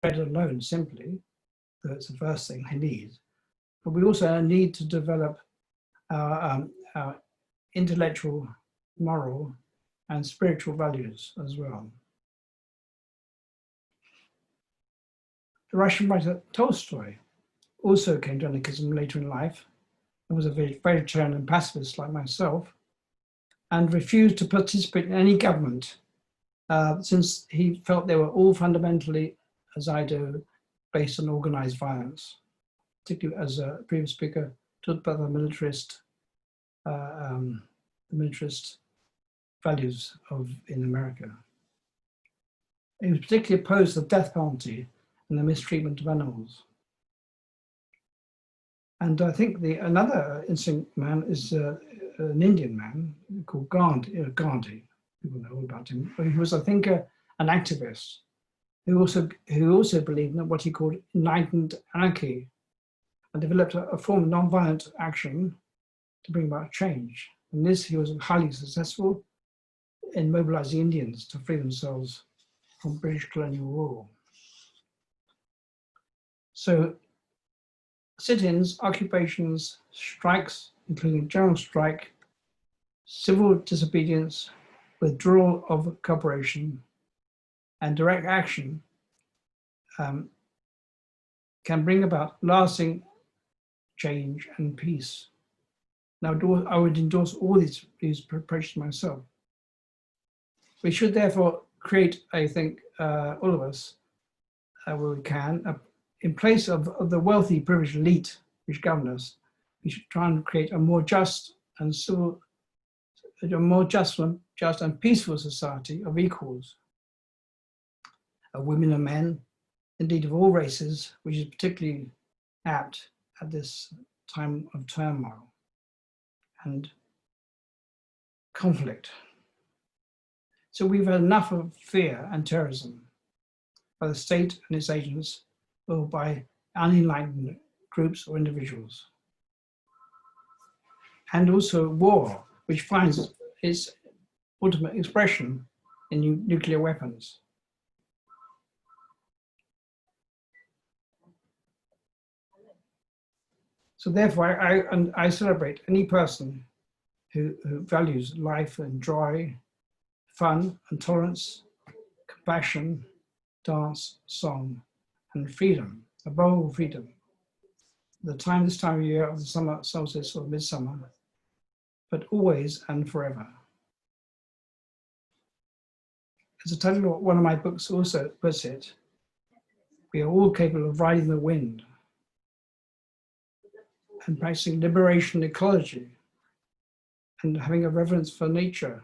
bread alone simply, though it's the first thing they need, but we also need to develop our intellectual, moral, and spiritual values as well. The Russian writer Tolstoy also came to anarchism later in life and was a vegetarian and pacifist like myself, and refused to participate in any government since he felt they were all fundamentally, as I do, based on organized violence, particularly as a previous speaker talked about the militarist values in America. He was particularly opposed to the death penalty and the mistreatment of animals. And I think another interesting man is an Indian man called Gandhi. People know all about him. But he was a thinker, an activist, who also believed in what he called enlightened anarchy, and developed a form of non-violent action to bring about change. In this, he was highly successful in mobilizing Indians to free themselves from British colonial rule. So sit-ins, occupations, strikes, including general strike, civil disobedience, withdrawal of cooperation, and direct action can bring about lasting change and peace. Now, I would endorse all these approaches myself. We should therefore create, I think, all of us, where we can, in place of the wealthy, privileged elite which govern us, we should try and create a more just and civil, a more just and peaceful society of equals, of women and men, indeed of all races, which is particularly apt at this time of turmoil and conflict. So we've had enough of fear and terrorism by the state and its agents, or by unenlightened groups or individuals. And also war, which finds its ultimate expression in nuclear weapons. So therefore, I celebrate any person who values life and joy, fun and tolerance, compassion, dance, song, and freedom, above all freedom. This time of year of the summer solstice or midsummer, but always and forever. As the title of one of my books also puts it, we are all capable of riding the wind and practicing liberation ecology and having a reverence for nature,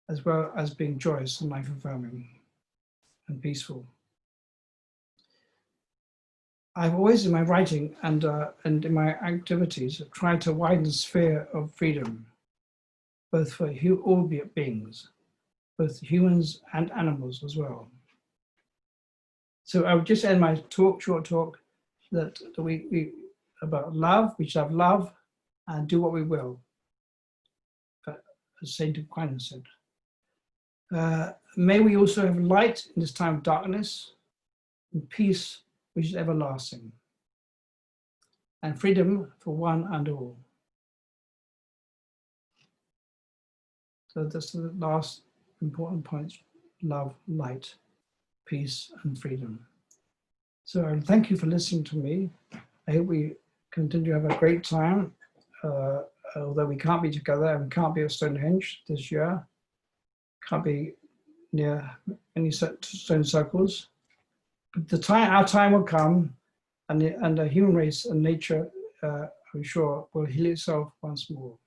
as well as being joyous and life-affirming and peaceful. I've always, in my writing and in my activities, tried to widen the sphere of freedom, both for all beings, both humans and animals as well. So I would just end my short talk that we about love. We should have love and do what we will, as Saint Aquinas said. May we also have light in this time of darkness, and peace which is everlasting, and freedom for one and all. So that's the last important point: love, light, peace, and freedom. So thank you for listening to me. I hope we continue to have a great time, although we can't be together and we can't be at Stonehenge this year, can't be near any stone circles. But our time will come, and the human race and nature, I'm sure, will heal itself once more.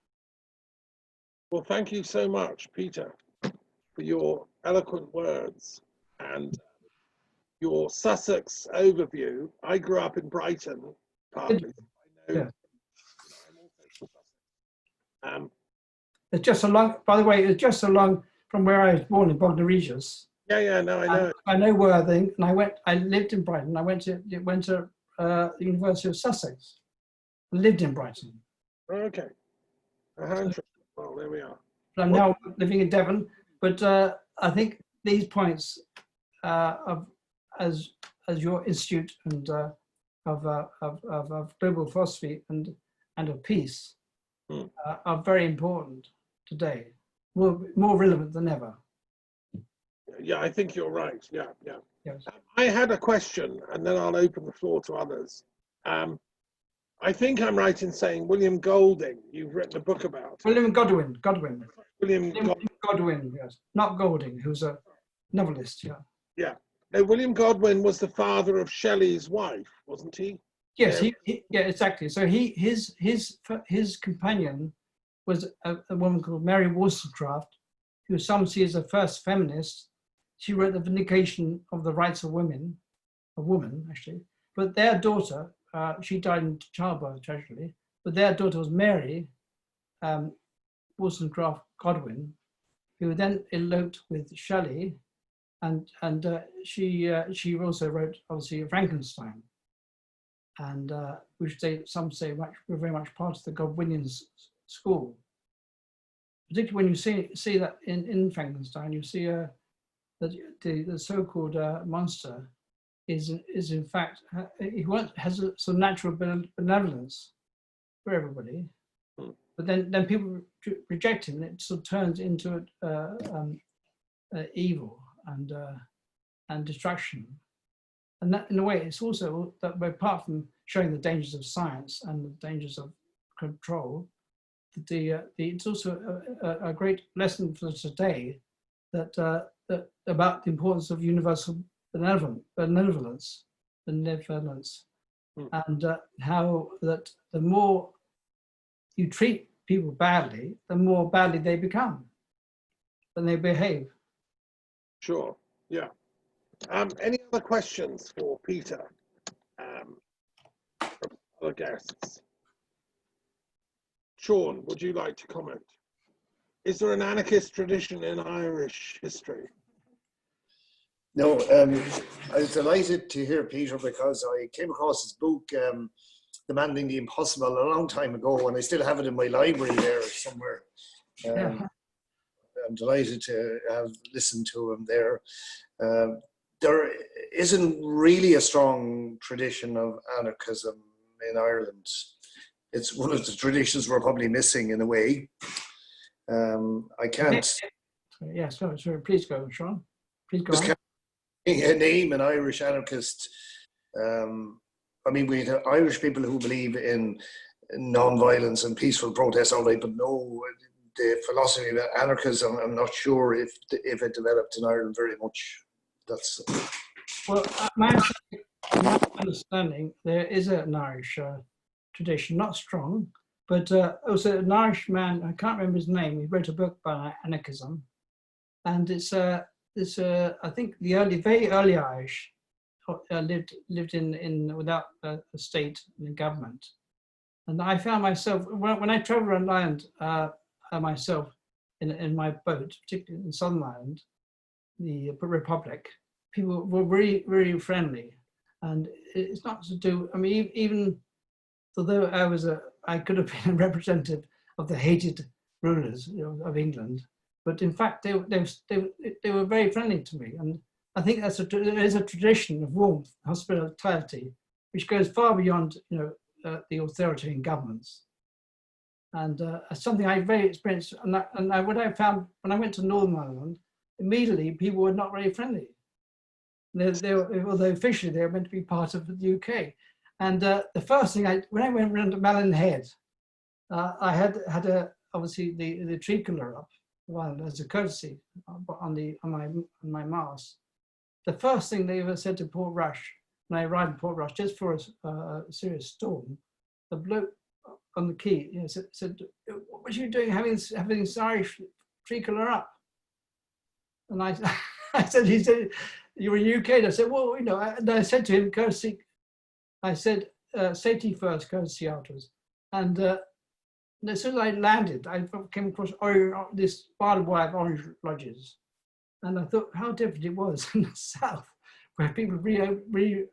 Well, thank you so much, Peter, for your eloquent words and your Sussex overview. I grew up in Brighton, partly. I know. Yeah. I'm also from Sussex. It's just along, by the way, it's just along from where I was born in Bognor Regis. Yeah, no, I know. I know Worthing, and I lived in Brighton. I went to the University of Sussex. I lived in Brighton. Okay. Well, there we are. I'm now living in Devon, but I think these points of as your institute and of global philosophy and of peace are very important today, more relevant than ever. Yeah, I think you're right. Yeah, yeah. Yes. I had a question, and then I'll open the floor to others. I think I'm right in saying William Golding, you've written a book about. William Godwin. William Godwin, yes. Not Golding, who's a novelist, yeah. Yeah. Now, William Godwin was the father of Shelley's wife, wasn't he? Yes, yeah, exactly. So his companion was a woman called Mary Wollstonecraft, who some see as the first feminist. She wrote The Vindication of the Rights of Women, a woman actually, but their daughter, she died in childbirth tragically, but their daughter was Mary Wollstonecraft Godwin, who then eloped with Shelley, and she also wrote obviously Frankenstein, and which some say very much part of the Godwinian school. Particularly when you see that in Frankenstein, you see that the so-called monster is in fact has some natural benevolence for everybody, but then people reject him, and it sort of turns into evil and destruction. And that, in a way, it's also that apart from showing the dangers of science and the dangers of control, it's also a great lesson for today that about the importance of universal benevolence, and how that the more you treat people badly, the more badly they become, and they behave. Sure. Yeah. Any other questions for Peter from other guests? Sean, would you like to comment? Is there an anarchist tradition in Irish history? No, I was delighted to hear Peter because I came across his book, Demanding the Impossible, a long time ago, and I still have it in my library there somewhere. I'm delighted to have listened to him there. There isn't really a strong tradition of anarchism in Ireland. It's one of the traditions we're probably missing in a way. I can't. Yeah, sorry, please go, Sean. Please go on. Name an Irish anarchist. I mean, we have Irish people who believe in non-violence and peaceful protest, all right, but no, the philosophy of anarchism, I'm not sure if it developed in Ireland very much. That's well, my understanding, there is an Irish tradition, not strong, but also an Irish man, I can't remember his name, he wrote a book about anarchism, and it's I think the very early Irish lived in without a state and a government, and I found myself when I travel around Ireland myself in my boat, particularly in Southern Ireland, the Republic, people were really, really friendly, and it's not to do. I mean, even although I could have been a representative of the hated rulers, of England, but in fact they were very friendly to me, and I think there is a tradition of warmth, hospitality, which goes far beyond the authoritarian governments, and something I very experienced. And what I found when I went to Northern Ireland, immediately people were not very friendly. Although officially they were meant to be part of the UK. And the first thing when I went around to Malin Head, I had obviously the tricolour up as a courtesy on my mast. The first thing they ever said to Portrush when I arrived in Portrush, just for a serious storm, the bloke on the quay said, "What was you doing having this Irish tricolour up?" And I said, he said, "You were in UK." And I said, "Well, and I said to him, courtesy, I said, safety first, courtesy afterwards." And as soon as I landed, I came across this barbed wire orange lodges. And I thought how different it was in the south, where people really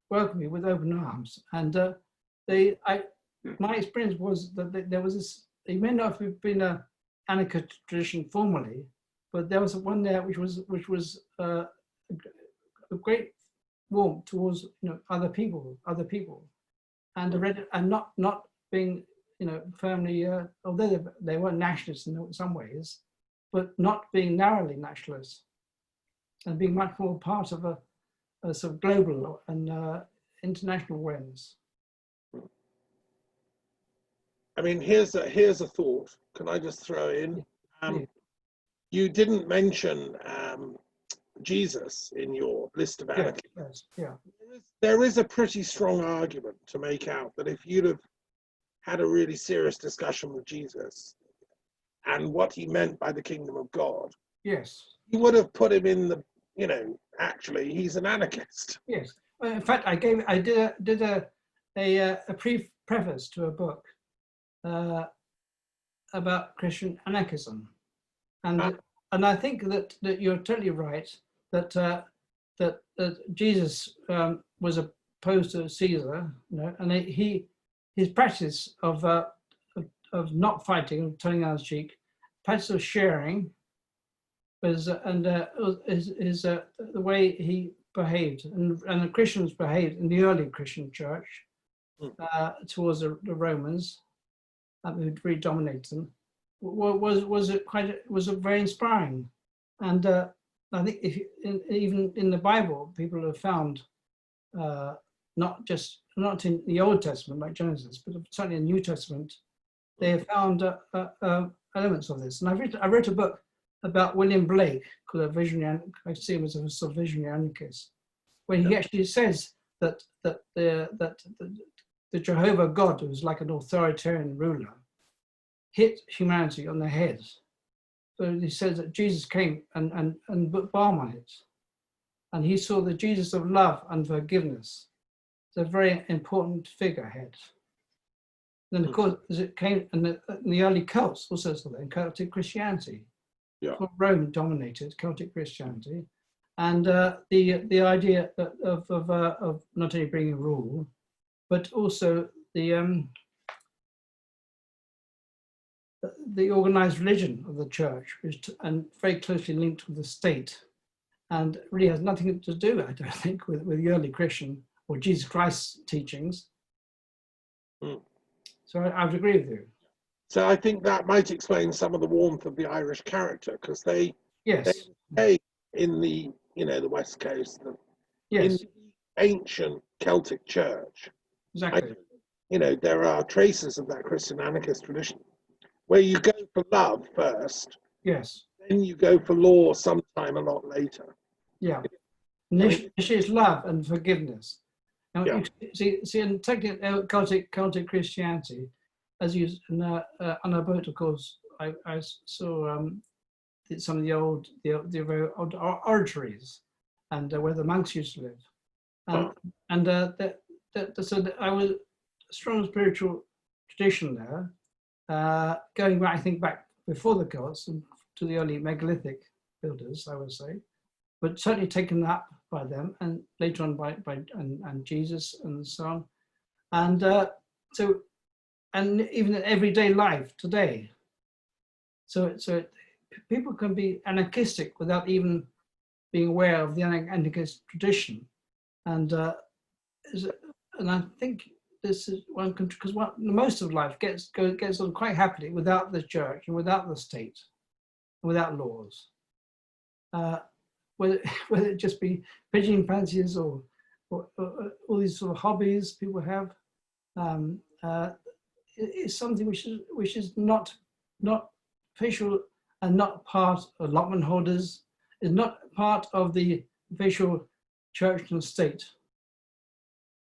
welcomed me with open arms. And my experience was that there was this, it may not have been an anarchist tradition formally, but there was one there which was a great warmth towards other people, and not being firmly, although they were nationalists in some ways, but not being narrowly nationalist, and being much more part of a sort of global and international awareness. I mean, here's a thought. Can I just throw in? Yeah. You didn't mention Jesus in your list of anarchists. Yes, yeah. There is a pretty strong argument to make out that if you'd have had a really serious discussion with Jesus and what he meant by the kingdom of God, Yes. you would have put him in the, actually he's an anarchist. Yes. Well, in fact, I did a preface to a book about Christian anarchism, and I think that you're totally right that Jesus was opposed to Caesar, and his practice of not fighting, of turning out his cheek, practice of sharing, was the way he behaved, and the Christians behaved in the early Christian church towards the Romans, who really dominated them, was very inspiring. And I think even in the Bible, people have found not in the Old Testament like Genesis, but certainly in the New Testament, they have found elements of this. And I wrote a book about William Blake, called a visionary. I see him as a sort of visionary anarchist, where he actually says that the Jehovah God, who was like an authoritarian ruler, hit humanity on the head. So he says that Jesus came and put balm on it, and he saw the Jesus of love and forgiveness. It's a very important figurehead. Then of course, as it came in the early cults, also saw that in Celtic Christianity. Yeah. Rome dominated Celtic Christianity, and the idea of not only bringing rule, but also the organized religion of the church, and very closely linked with the state, and really has nothing to do, I don't think, with the early Christian or Jesus Christ's teachings. So I would agree with you. So I think that might explain some of the warmth of the Irish character, because they in the the West Coast, in the ancient Celtic church. Exactly. There are traces of that Christian anarchist tradition, where you go for love first, Yes. then you go for law sometime a lot later. Yeah. Initially, it's love and forgiveness. Now, you see, in technical Celtic Christianity, as you on a boat, of course, I saw some of the very old oratories, and where the monks used to live, so I was a strong spiritual tradition there, going back, I think, back before the Celts and to the early megalithic builders, I would say, but certainly taken up by them, and later on by Jesus and so on, and even in everyday life today. So people can be anarchistic without even being aware of the anarchist tradition, and I think this is one, because most of life gets on quite happily without the church and without the state, and without laws. Whether it just be pigeon fanciers or all these sort of hobbies people have, it's something which is not official and not part of allotment holders, is not part of the official church and state,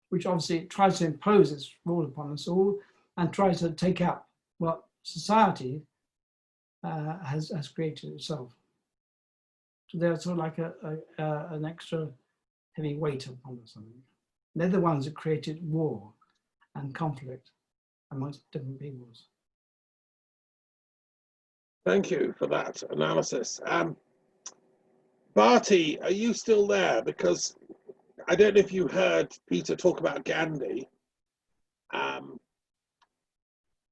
which obviously tries to impose its rule upon us all and tries to take up what society has created itself. So they're sort of like an extra heavy weight upon us, I think. They're the ones that created war and conflict amongst different peoples. Thank you for that analysis. Barty, are you still there? Because I don't know if you heard Peter talk about Gandhi.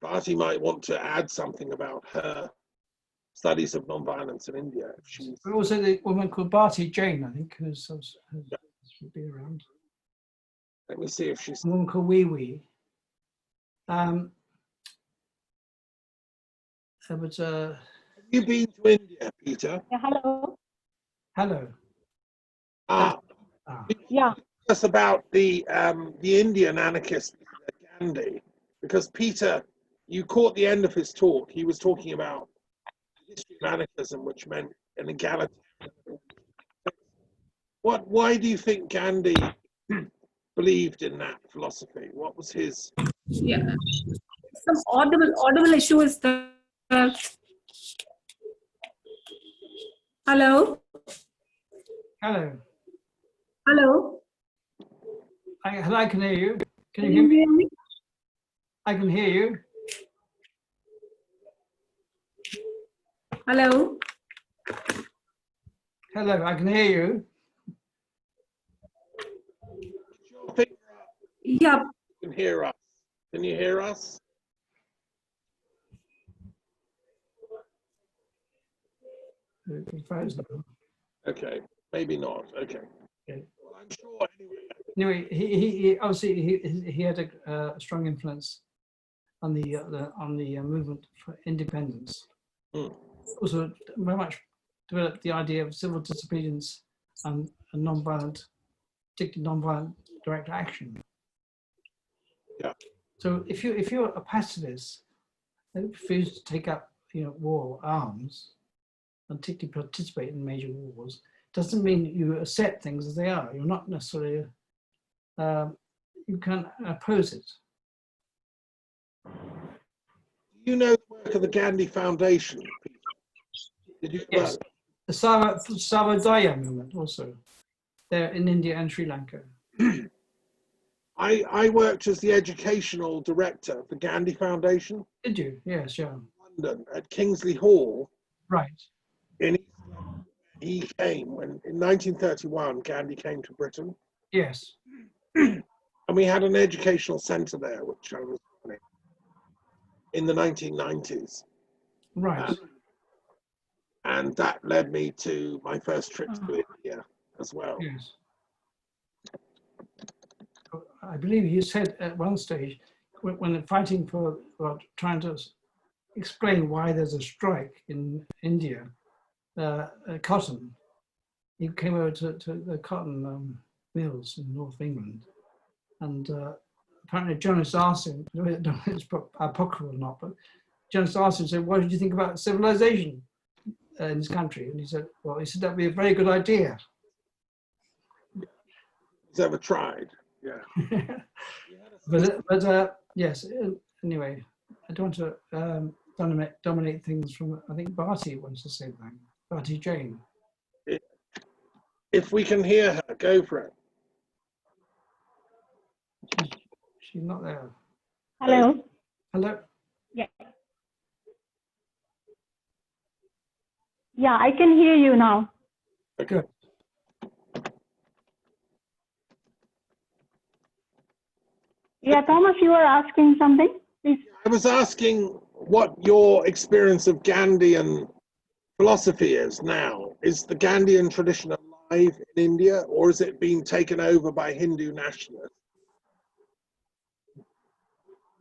Barty might want to add something about her studies of nonviolence in India. If she's, But also the woman called Bharti Jain, I think, who's should be around. let me see if she's. A woman called Wee Wee. But Have you been to India, Peter? Yeah, hello. hello. Ah, Yeah. tell us about the Indian anarchist Gandhi, because Peter, you caught the end of his talk. He was talking about the history of anarchism, which meant an egalitarian. Why do you think Gandhi believed in that philosophy? What was his? Yeah. Some audible issue is there. Hello. Hello. Hello. I can hear you. Can you Can hear you me? hear me? I can hear you. Hello. Hello, I can hear you. Your finger up, Yeah. you can hear us. Can you hear us? It's frozen. Okay, maybe not. Okay. Okay. Well, I'm sure anyway. Anyway, he obviously he had a strong influence on the movement for independence. Mm. Also, very much developed the idea of civil disobedience and non-violent, particularly non-violent direct action. Yeah. So if you're a pacifist and refuse to take up war arms and particularly participate in major wars, doesn't mean you accept things as they are. You're not necessarily you can oppose it. Do you know the work of the Gandhi Foundation, Peter? Did you? Yes, the Savodaya movement also. They're in India and Sri Lanka. I worked as the educational director of the Gandhi Foundation Did you? Yes, yeah. in London at Kingsley Hall. Right. In East London. He came when in 1931 Gandhi came to Britain, Yes. and we had an educational centre there, which I was running in the 1990s. Right. And that led me to my first trip to India as well. Yes. I believe you said at one stage, when fighting for trying to explain why there's a strike in India, cotton, he came over to the cotton mills in North England, and apparently journalists asked him, I don't know if it's apocryphal or not, but journalists asked him, said, what did you think about civilization in this country? And he said, well, that'd be a very good idea. He's ever tried? Yeah. but yes. Anyway, I don't want to dominate things from. I think Bharti wants to say that. Bharti Jain. If we can hear her, go for it. She's not there. Hello. Hello. Yeah. Yeah, I can hear you now. Good. Yeah, Thomas, you were asking something, please. I was asking what your experience of Gandhian philosophy is now. Is the Gandhian tradition alive in India, or is it being taken over by Hindu nationalists?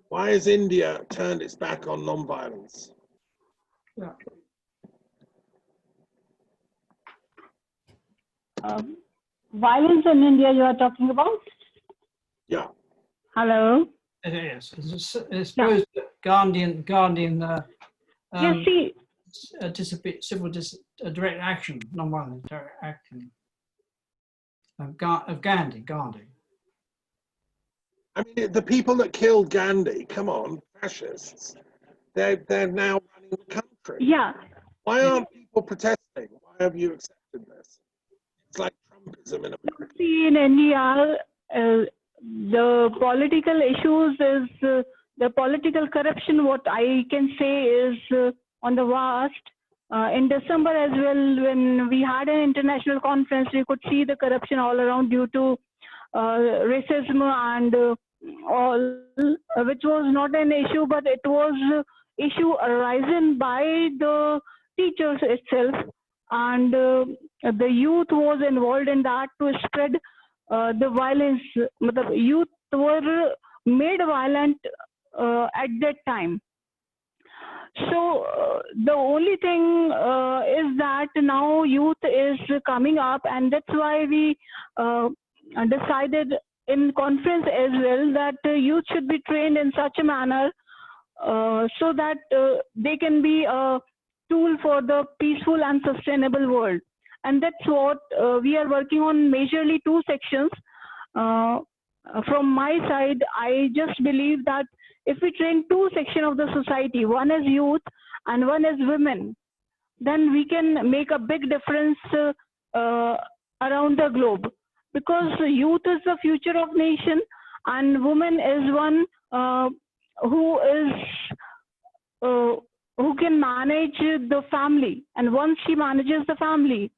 Why has India turned its back on non-violence? Yeah. Violence in India you are talking about? Yeah. Hello. Yes. I suppose Gandhian. Yes, see. Civil direct action, non-violent direct action of Gandhi. I mean, the people that killed Gandhi, come on, fascists, they're now running the country. Yeah. Why aren't people protesting? Why have you accepted this? It's like Trumpism in America. See, in India, the political issues is the political corruption. What I can say is on the vast. In December as well, when we had an international conference, we could see the corruption all around due to racism and all, which was not an issue, but it was issue arisen by the teachers itself, and the youth was involved in that to spread the violence. The youth were made violent at that time. So the only thing is that now youth is coming up, and that's why we decided in conference as well that youth should be trained in such a manner so that they can be a tool for the peaceful and sustainable world. And that's what we are working on, majorly two sections. From my side, I just believe that if we train two sections of the society, one is youth and one is women, then we can make a big difference around the globe. Because youth is the future of nation, and woman is one who can manage the family. And once she manages the family,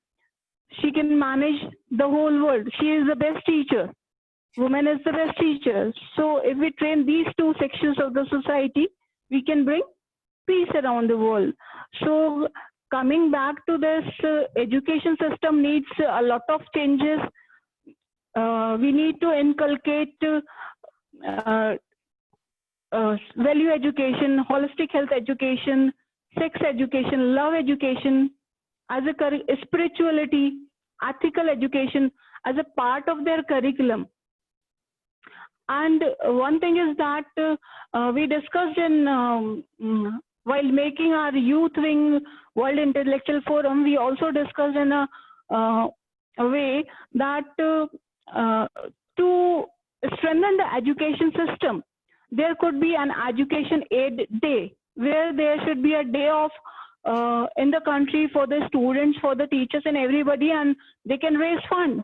she can manage the whole world. She is the best teacher. Woman is the best teacher. So if we train these two sections of the society, we can bring peace around the world. So coming back to this, education system needs a lot of changes. We need to inculcate value education, holistic health education, sex education, love education, as a spirituality, ethical education as a part of their curriculum. And one thing is that we discussed in while making our Youth Wing World Intellectual Forum, we also discussed in a way that to strengthen the education system, there could be an education aid day, where there should be a day off in the country for the students, for the teachers and everybody, and they can raise funds.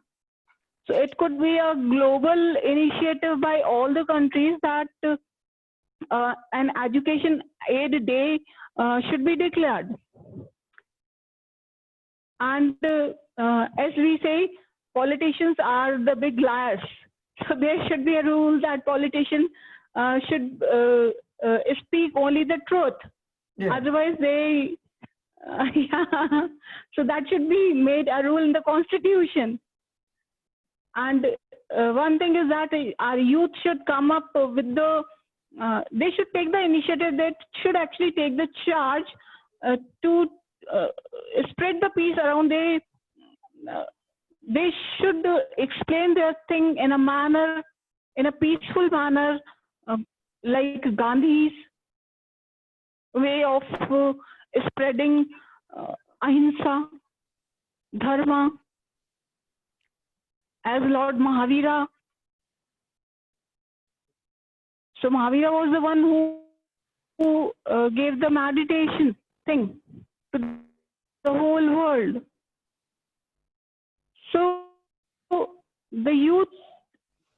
So it could be a global initiative by all the countries that an education aid day should be declared. And as we say, politicians are the big liars. So there should be a rule that politicians should speak only the truth. Yeah. Otherwise they, yeah. So that should be made a rule in the constitution. And one thing is that our youth should come up with the, they should take the initiative, that should actually take the charge to spread the peace around. They should explain their thing in a manner, in a peaceful manner, like Gandhi's way of spreading ahimsa, dharma, as Lord Mahavira. So Mahavira was the one who gave the meditation thing to the whole world. So the youth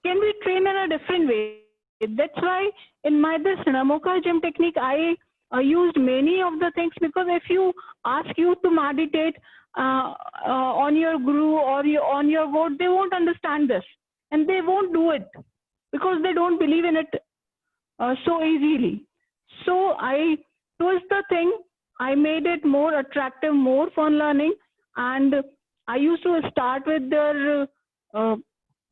can be trained in a different way. That's why in my this Namoka gym technique, I used many of the things, because if you ask youth to meditate on your guru or on your word, they won't understand this, and they won't do it because they don't believe in it so easily. So I twist the thing, I made it more attractive, more fun learning, and I used to start with their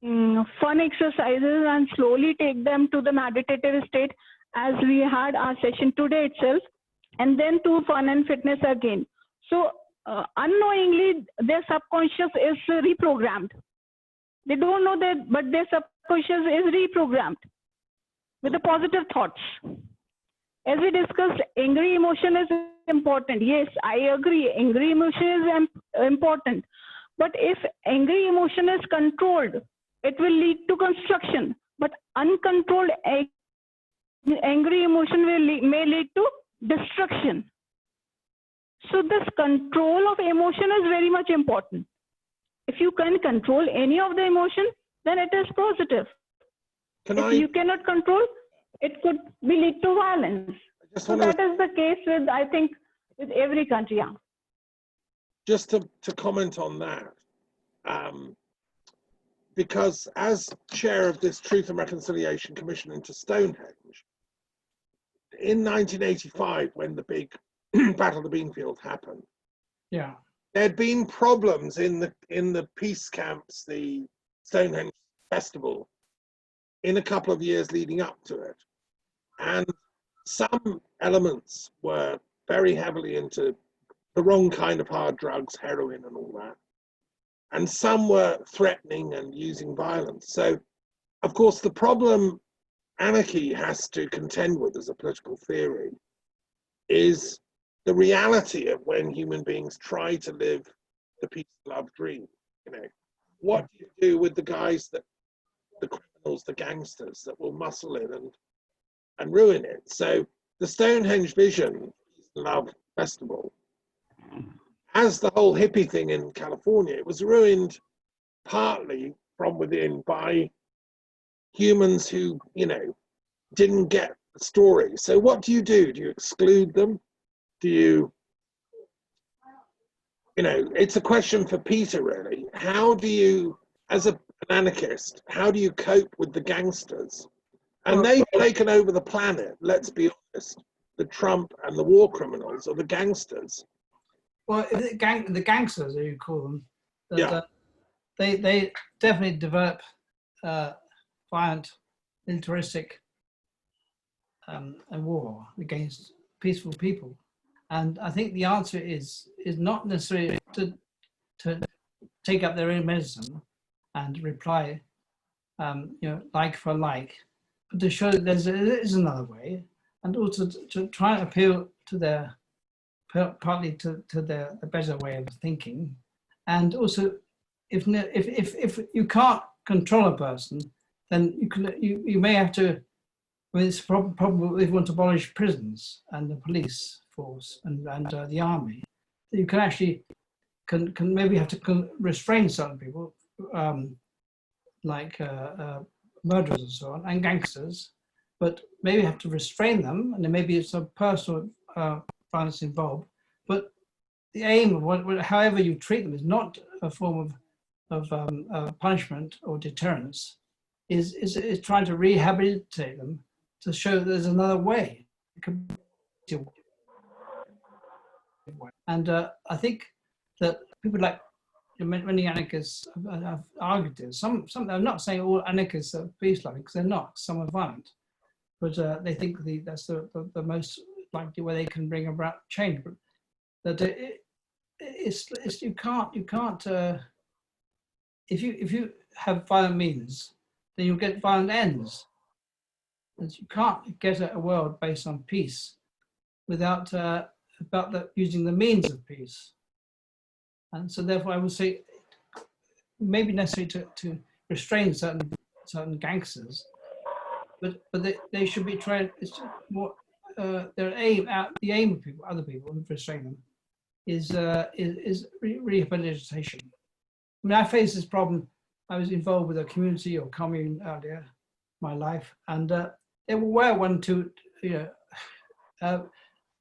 fun exercises and slowly take them to the meditative state, as we had our session today itself, and then to fun and fitness again. So unknowingly, their subconscious is reprogrammed. They don't know that, but their subconscious is reprogrammed with the positive thoughts. As we discussed, angry emotion is important. Yes, I agree. Angry emotion is important. But if angry emotion is controlled, it will lead to construction. But uncontrolled angry emotion may lead to destruction. So this control of emotion is very much important. If you can control any of the emotion, then it is positive. If you cannot control, it could be lead to violence. So that is the case with, I think, with every country. Yeah. Just to comment on that, because as chair of this Truth and Reconciliation Commission into Stonehenge, in 1985, when the big Battle of the Beanfield happened, Yeah. There'd been problems in the peace camps, the Stonehenge festival, in a couple of years leading up to it, and some elements were very heavily into the wrong kind of hard drugs, heroin and all that, and some were threatening and using violence. So, of course, the problem anarchy has to contend with as a political theory is the reality of when human beings try to live the peace and love dream. You know, what do you do with the guys that, the criminals, the gangsters that will muscle in and ruin it? So the Stonehenge Vision Peace and Love Festival, as the whole hippie thing in California, it was ruined partly from within by humans who, you know, didn't get the story. So what do? Do you exclude them? Do you, you know, it's a question for Peter really. How do you, as an anarchist, how do you cope with the gangsters? And they've taken over the planet, let's be honest. The Trump and the war criminals are the gangsters. Well, the gangsters, as you call them, Yeah. They definitely develop violent, militaristic a war against peaceful people. And I think the answer is not necessarily to take up their own medicine and reply, you know, like for like, but to show that there is another way, and also to try and appeal to their, partly to their better way of thinking, and also if you can't control a person, then you may have to. I mean, it's probably if you want to abolish prisons and the police force and the army, you can actually can maybe have to restrain certain people, like murderers and so on, and gangsters, but maybe have to restrain them, and there may be some personal violence involved. But the aim of however you treat them is not a form of punishment or deterrence. Is trying to rehabilitate them, to show that there's another way. And I think that people like many anarchists have argued this. Some I'm not saying all anarchists are peace-loving, because they're not. Some are violent, but they think that's the most likely way they can bring about change. But that it's you can't if you have violent means, then you'll get violent ends. And you can't get a world based on peace without using the means of peace. And so therefore I would say maybe necessary to restrain certain gangsters, but they should be trying. It's more the aim of people, other people, who restrain them is rehabilitation. I mean, I faced this problem. I was involved with a community or commune earlier in my life, and there were one, two,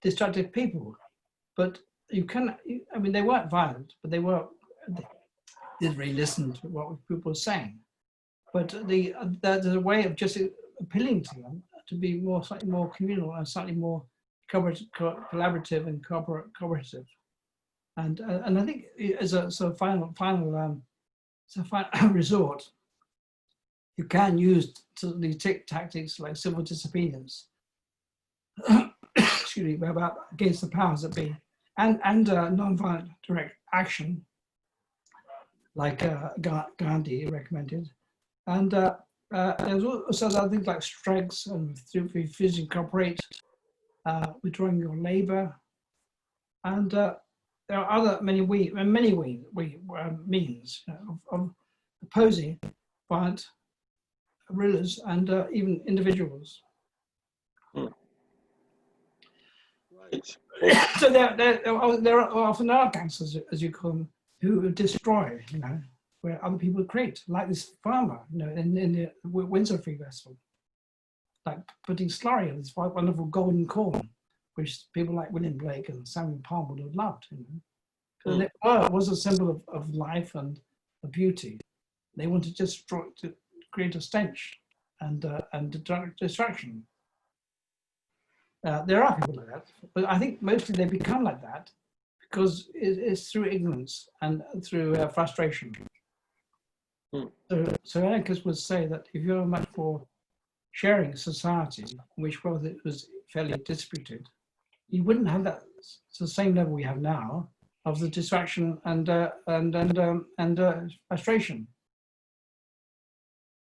destructive people, but I mean, they weren't violent, but they didn't really listen to what people were saying. But there's a way of just appealing to them to be slightly more communal and slightly more collaborative and cooperative. And I think as a sort of final resort, you can use these tactics like civil disobedience, excuse me, about against the powers that be, and non-violent direct action, like Gandhi recommended, and there's also other things like strikes and refusing to cooperate, withdrawing your labor, and there are other many means of opposing violent rulers and even individuals. Right. So there often are gangsters, as you call them, who destroy, where other people create, like this farmer, in the Windsor Free Festival, like putting slurry on this wonderful golden corn, which people like William Blake and Samuel Palmer would have loved. Because it was a symbol of life and of beauty. They wanted just to create a stench and distraction. There are people like that, but I think mostly they become like that because it's through ignorance and through frustration. So anarchists would say that if you're much for sharing society, in which wealth it was fairly disputed, you wouldn't have that to the same level we have now of the distraction and frustration.